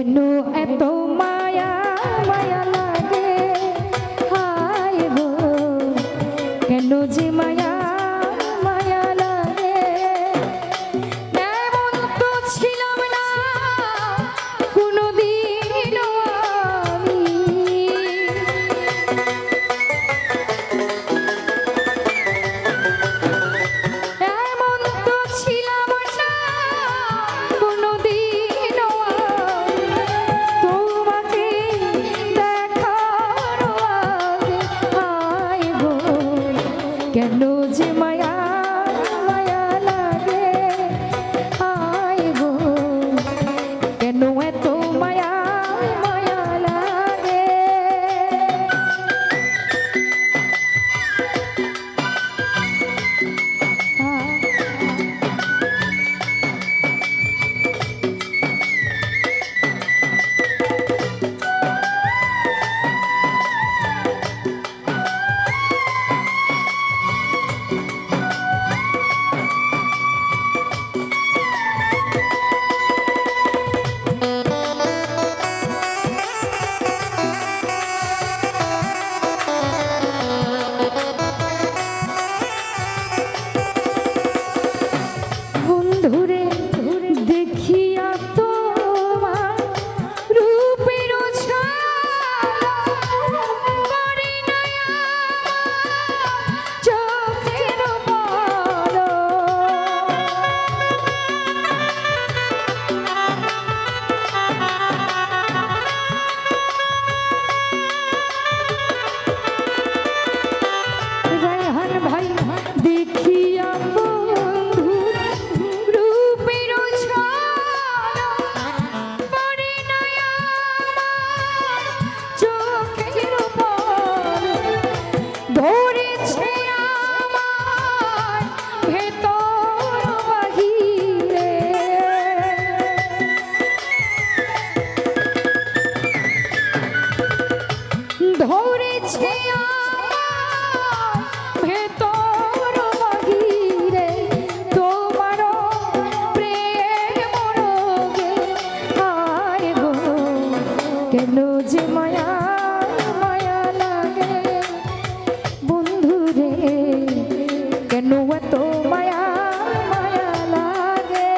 কেন এত মায়া মায়া লাগে হায় গো কেন যে মায়া মায়া লাগে এমন তো ছিলাম না কোনোদিনও আমি এমন তো ছিলাম না কোনোদিনও আমি তোমাকে দেখার আগে হায় গো কেন যে মায়া মায়া লাগে হায় গো কেন এত মায়া মায়া লাগে বন্ধুরে দেখিয়া তোমার রূপের ছায়া করে নয়া চোখের পলক রায়হান ভাই দেখিয়া বন্ধু রূপের ছায়া পড়ে নয়া চোখের পলক ধরেছে আমার ভেতর বাহিরে ধরেছে আমার ভেতর বাহিরে তোমার প্রেম রোগে হায় গো কেন যে মায়া মায়া লাগে বন্ধুরে কেন এত মায়া মায়া লাগে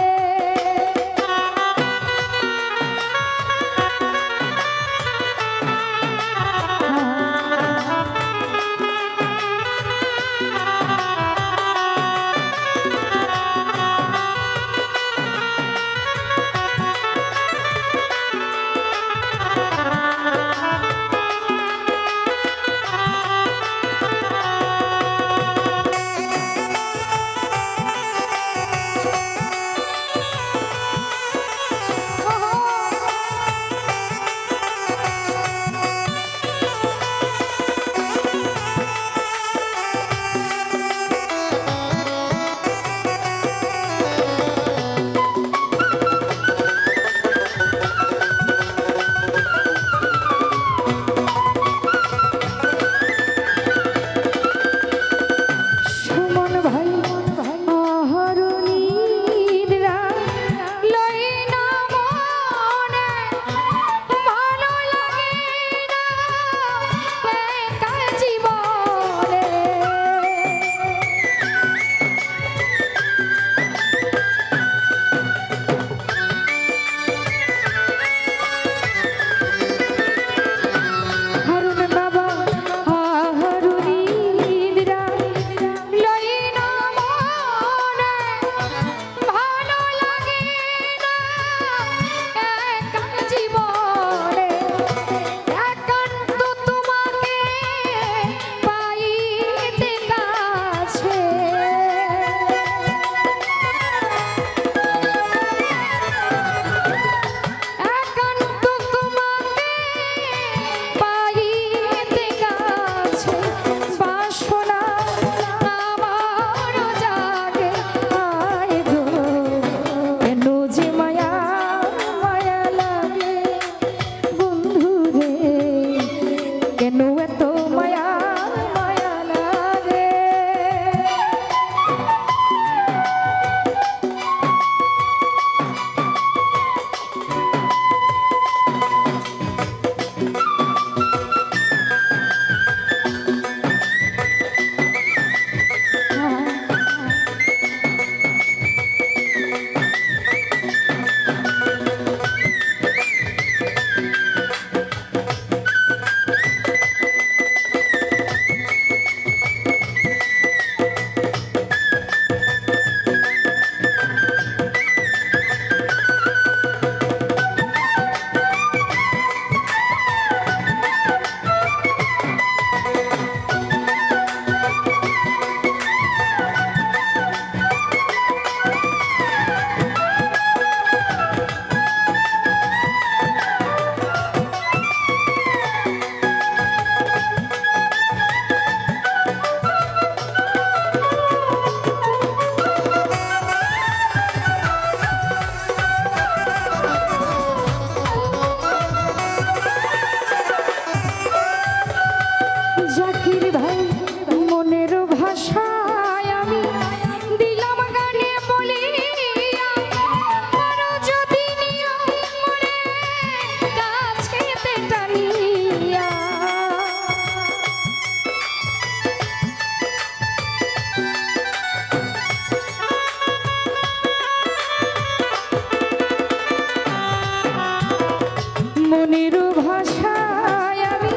মনের ভাষায় আমি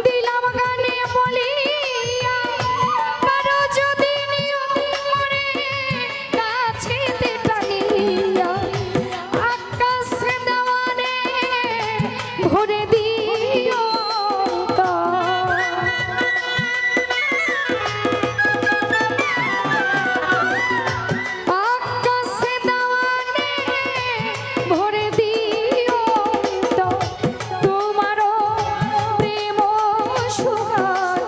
দিলাম গানে বলিয়া কারো যদি মরে কাছে টানিয়া আকাশে দেওয়ানে ভরে দিও আকাশে দেওয়ানে ভরে দিও তোমারও প্রেম সুহাগ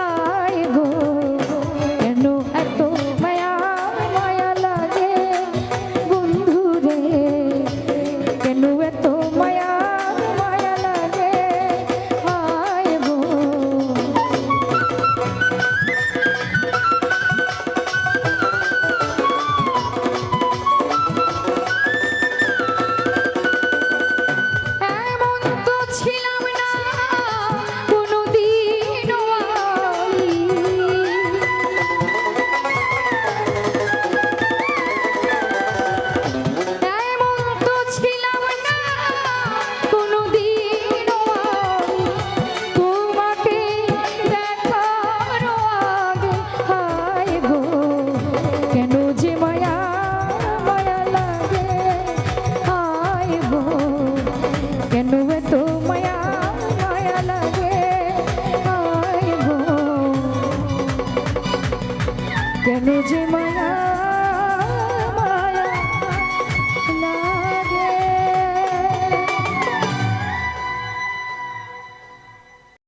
আয় গো কেন এত মায়া মায়া লাগে বন্ধু রে কেন এত মায়া মায়া লাগে আয় গো এমন তো ছিলাম না কোনোদিনও আমি এমন তো ছিলাম না কোনোদিনও আমি তোমাকে দেখার আগে হায় গো কেন যে মায়া মায়া লাগে হায় গো কেন এত মায়া মায়া লাগে হায় গো কেন যে মায়া